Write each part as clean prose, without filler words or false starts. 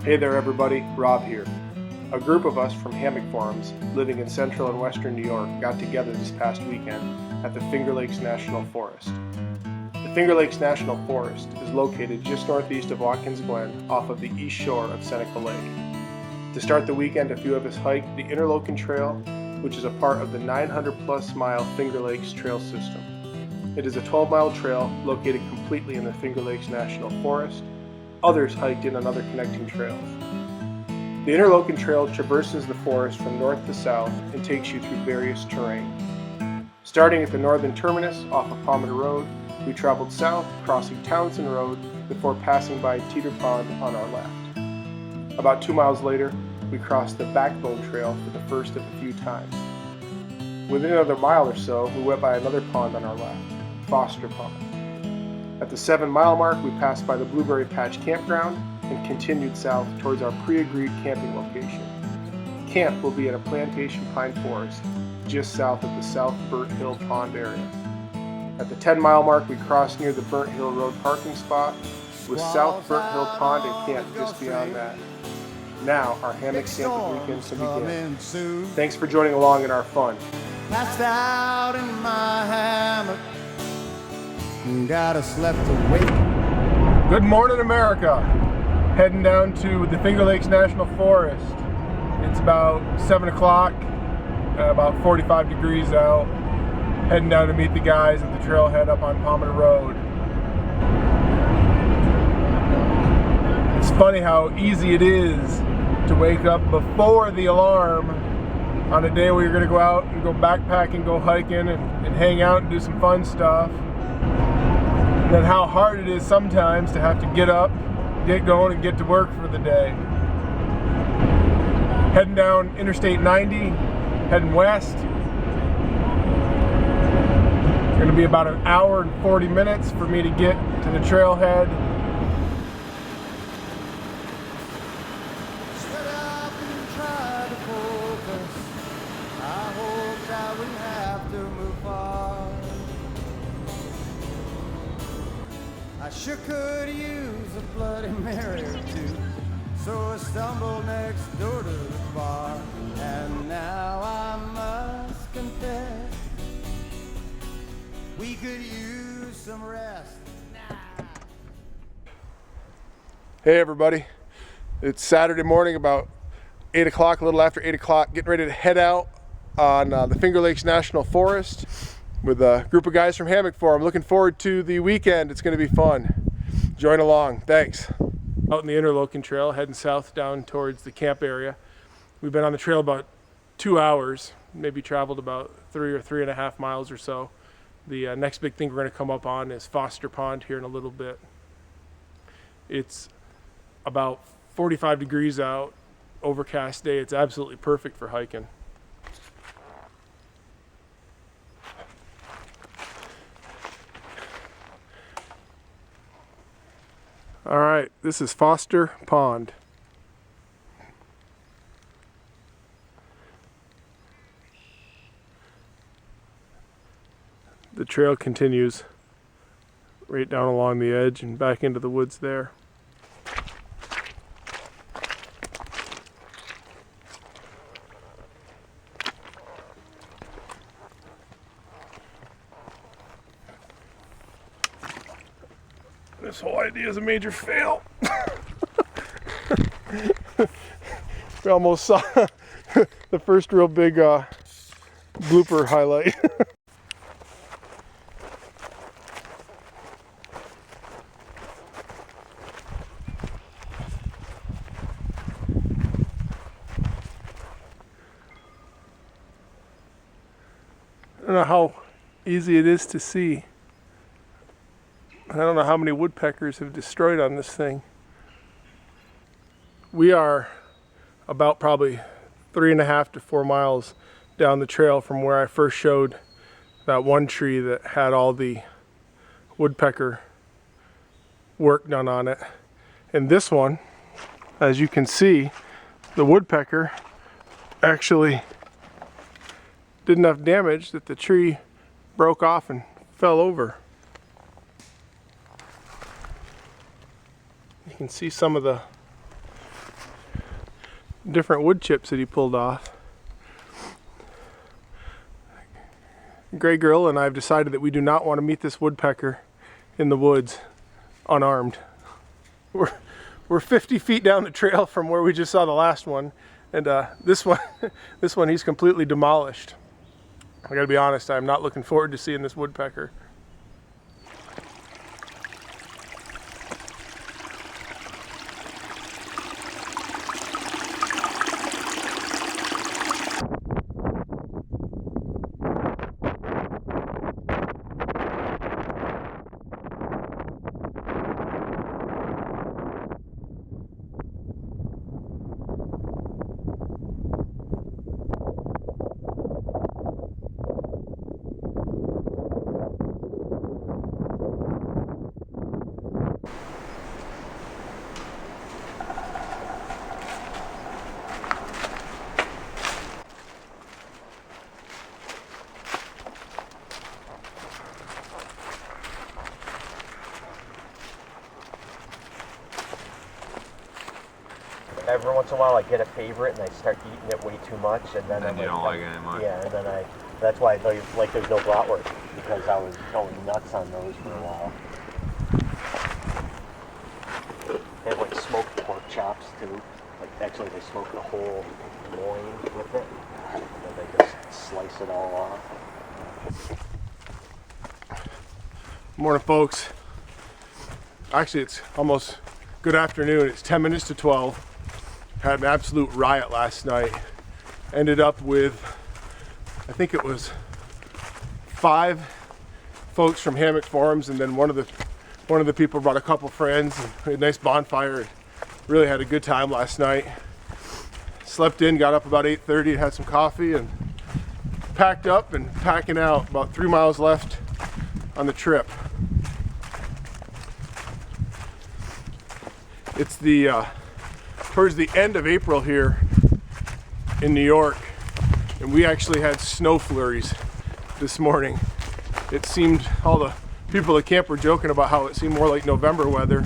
Hey there everybody, Rob here. A group of us from hammock farms living in central and western New York got together this past weekend at the Finger Lakes National Forest. The Finger Lakes National Forest is located just northeast of Watkins Glen off of the east shore of Seneca Lake. To start the weekend, a few of us hiked the Interlochen Trail, which is a part of the 900-plus mile Finger Lakes Trail system. It is a 12-mile trail located completely in the Finger Lakes National Forest. Others hiked in on other connecting trails. The Interlochen Trail traverses the forest from north to south and takes you through various terrain. Starting at the northern terminus off of Palmer Road, we traveled south, crossing Townsend Road before passing by Teeter Pond on our left. About 2 miles later, we crossed the Backbone Trail for the first of a few times. Within another mile or so, we went by another pond on our left, Foster Pond. At the 7-mile mark, we passed by the Blueberry Patch Campground and continued south towards our pre-agreed camping location. Camp will be in a plantation pine forest just south of the South Burnt Hill Pond area. At the 10-mile mark, we crossed near the Burnt Hill Road parking spot with South Burnt Hill Pond and camp just beyond that. Now, our hammock camping weekend can begin. Thanks for joining along in our fun. Passed out in my hammock, gotta slept awake. Good morning, America. Heading down to the Finger Lakes National Forest. It's about 7 o'clock, about 45 degrees out. Heading down to meet the guys at the trailhead up on Palmer Road. It's funny how easy it is to wake up before the alarm on a day where you're going to go out and go backpacking, go hiking, and hang out and do some fun stuff. And then how hard it is sometimes to have to get up, get going, and get to work for the day. Heading down Interstate 90, heading west. It's going to be about an hour and 40 minutes for me to get to the trailhead. Stood up and tried to focus. I hoped I wouldn't have to move far. I sure could use a Bloody Mary or two, so I stumbled next door to the bar. And now I must confess, we could use some rest. Hey everybody, it's Saturday morning about 8 o'clock, a little after 8 o'clock, getting ready to head out on the Finger Lakes National Forest with a group of guys from Hammock Forum. Looking forward to the weekend. It's going to be fun. Join along. Thanks. Out in the Interlochen Trail, heading south down towards the camp area. We've been on the trail about 2 hours, maybe traveled about 3 or 3.5 miles or so. The next big thing we're going to come up on is Foster Pond here in a little bit. It's about 45 degrees out, overcast day. It's absolutely perfect for hiking. All right, this is Foster Pond. The trail continues right down along the edge and back into the woods there. This whole idea is a major fail. We almost saw the first real big blooper highlight. I don't know how easy it is to see. I don't know how many woodpeckers have destroyed on this thing. We are about probably 3.5 to 4 miles down the trail from where I first showed that one tree that had all the woodpecker work done on it. And this one, as you can see, the woodpecker actually did enough damage that the tree broke off and fell over. You can see some of the different wood chips that he pulled off. Gray Girl and I have decided that we do not want to meet this woodpecker in the woods unarmed. We're 50 feet down the trail from where we just saw the last one, and this one he's completely demolished. I gotta be honest, I'm not looking forward to seeing this woodpecker. Every once in a while I get a favorite and I start eating it way too much, and then you don't like it anymore. Yeah, and then that's why I know like there's no bratwurst, because I was going nuts on those for a while. They have like smoked pork chops too. Like actually they smoke the whole loin with it, and then they just slice it all off. Morning, folks. Actually, it's almost good afternoon. It's 10 minutes to 12. Had an absolute riot last night. Ended up with, I think it was 5 folks from Hammock Farms, and then one of the people brought a couple friends, and we had a nice bonfire. Really had a good time last night. Slept in, got up about 8:30, had some coffee, and packed up and packing out. About 3 miles left on the trip. It's the towards the end of April here in New York, and we actually had snow flurries this morning. It seemed, all the people at camp were joking about how it seemed more like November weather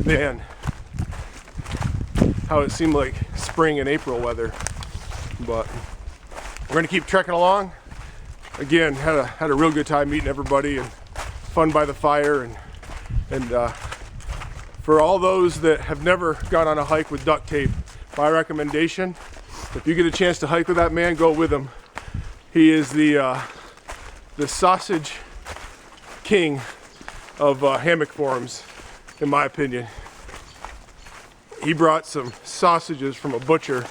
than how it seemed like spring and April weather. But we're gonna keep trekking along. Again, had a real good time meeting everybody, and fun by the fire, and for all those that have never gone on a hike with duct tape, my recommendation, if you get a chance to hike with that man, go with him. He is the sausage king of hammock forums, in my opinion. He brought some sausages from a butcher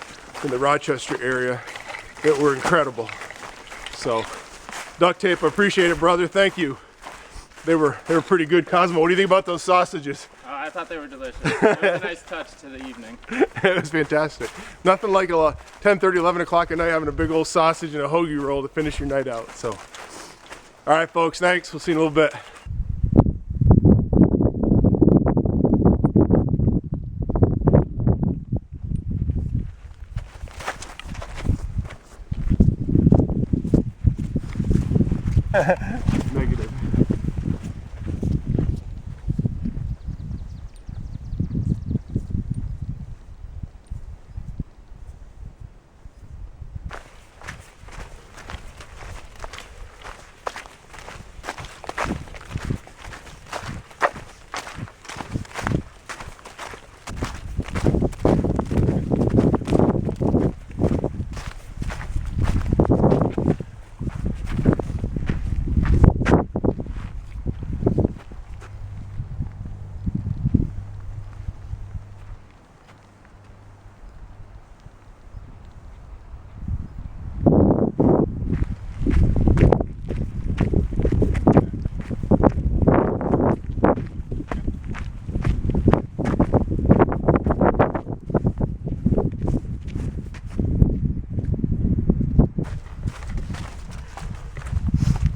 in the Rochester area that were incredible. So, duct tape, I appreciate it, brother. Thank you. They were pretty good. Cosmo, what do you think about those sausages? I thought they were delicious. It was a nice touch to the evening. It was fantastic. Nothing like 10:30, 11 o'clock at night having a big old sausage and a hoagie roll to finish your night out. So, all right, folks, thanks. We'll see you in a little bit. Negative.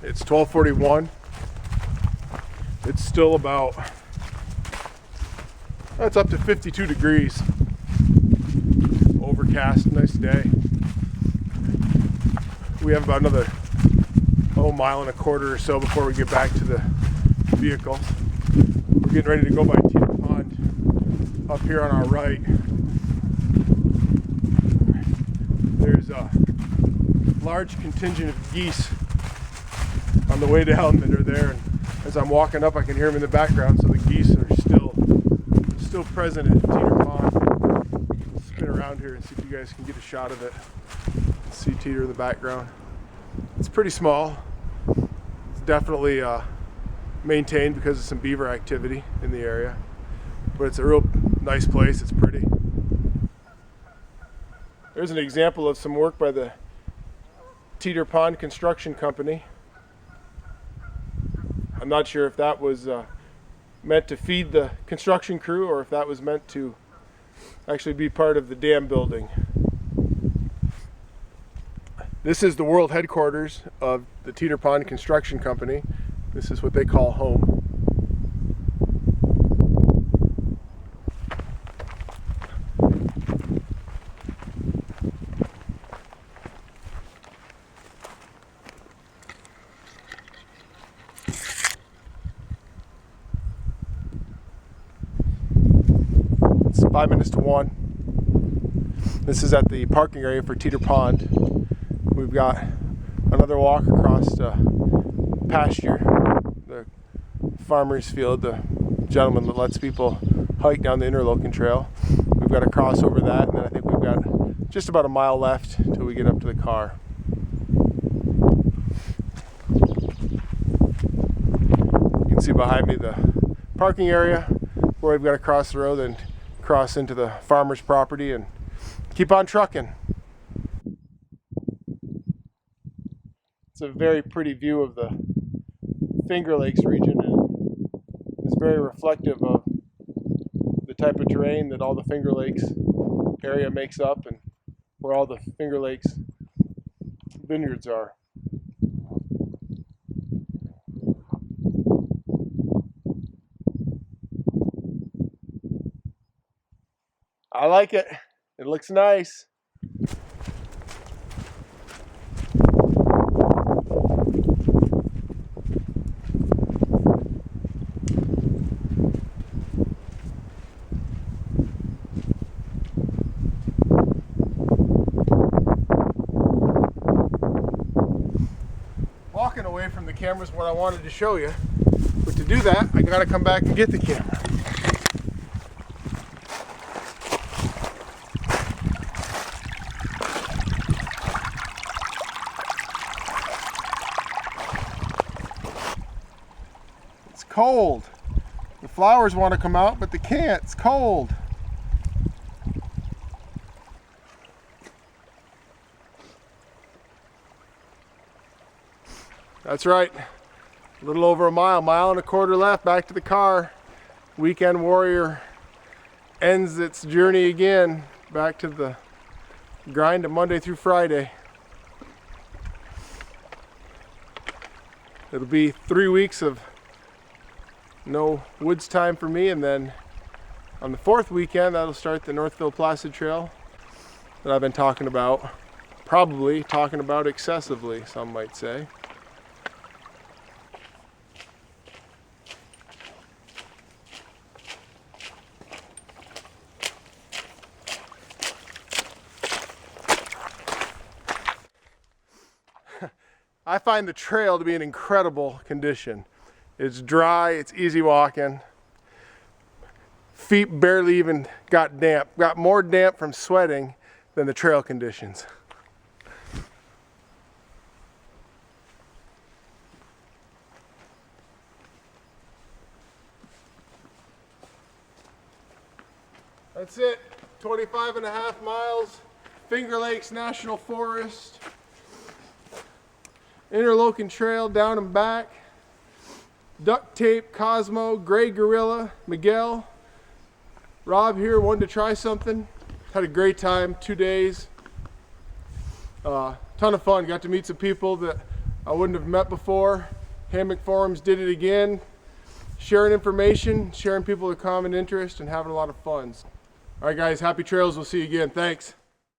It's 12:41. It's still about, it's up to 52 degrees. Overcast, nice day. We have about another mile and a quarter or so before we get back to the vehicles. We're getting ready to go by Tear Pond up here on our right. There's a large contingent of geese on the way down that are there, and as I'm walking up I can hear them in the background, so the geese are still present at Teeter Pond. Spin around here and see if you guys can get a shot of it. See Teeter in the background. It's pretty small. It's definitely maintained because of some beaver activity in the area, but it's a real nice place. It's pretty. There's an example of some work by the Teeter Pond Construction Company. I'm not sure if that was meant to feed the construction crew or if that was meant to actually be part of the dam building. This is the world headquarters of the Teeter Pond Construction Company. This is what they call home. It's 5 minutes to 1. This is at the parking area for Teeter Pond. We've got another walk across the pasture, the farmer's field, the gentleman that lets people hike down the Interlochen trail. We've got to cross over that, and then I think we've got just about a mile left until we get up to the car. You can see behind me the parking area where we've got to cross the road and cross into the farmer's property and keep on trucking. It's a very pretty view of the Finger Lakes region, and is very reflective of the type of terrain that all the Finger Lakes area makes up and where all the Finger Lakes vineyards are. I like it. It looks nice. Walking away from the camera is what I wanted to show you, but to do that I gotta come back and get the camera. It's cold. The flowers want to come out, but they can't. It's cold. That's right. A little over a mile and a quarter left, back to the car. Weekend warrior ends its journey again, back to the grind of Monday through Friday. It'll be 3 weeks of no woods time for me, and then on the 4th weekend that'll start the Northville Placid Trail that I've been talking about. Probably talking about excessively, some might say. I find the trail to be in incredible condition. It's dry, it's easy walking. Feet barely even got damp. Got more damp from sweating than the trail conditions. That's it, 25.5 miles, Finger Lakes National Forest. Interlochen Trail down and back. Duct Tape, Cosmo, Gray Gorilla, Miguel. Rob here wanted to try something. Had a great time, 2 days. Ton of fun, got to meet some people that I wouldn't have met before. Hammock Forums did it again. Sharing information, sharing people with common interest, and having a lot of fun. All right guys, happy trails, we'll see you again, thanks.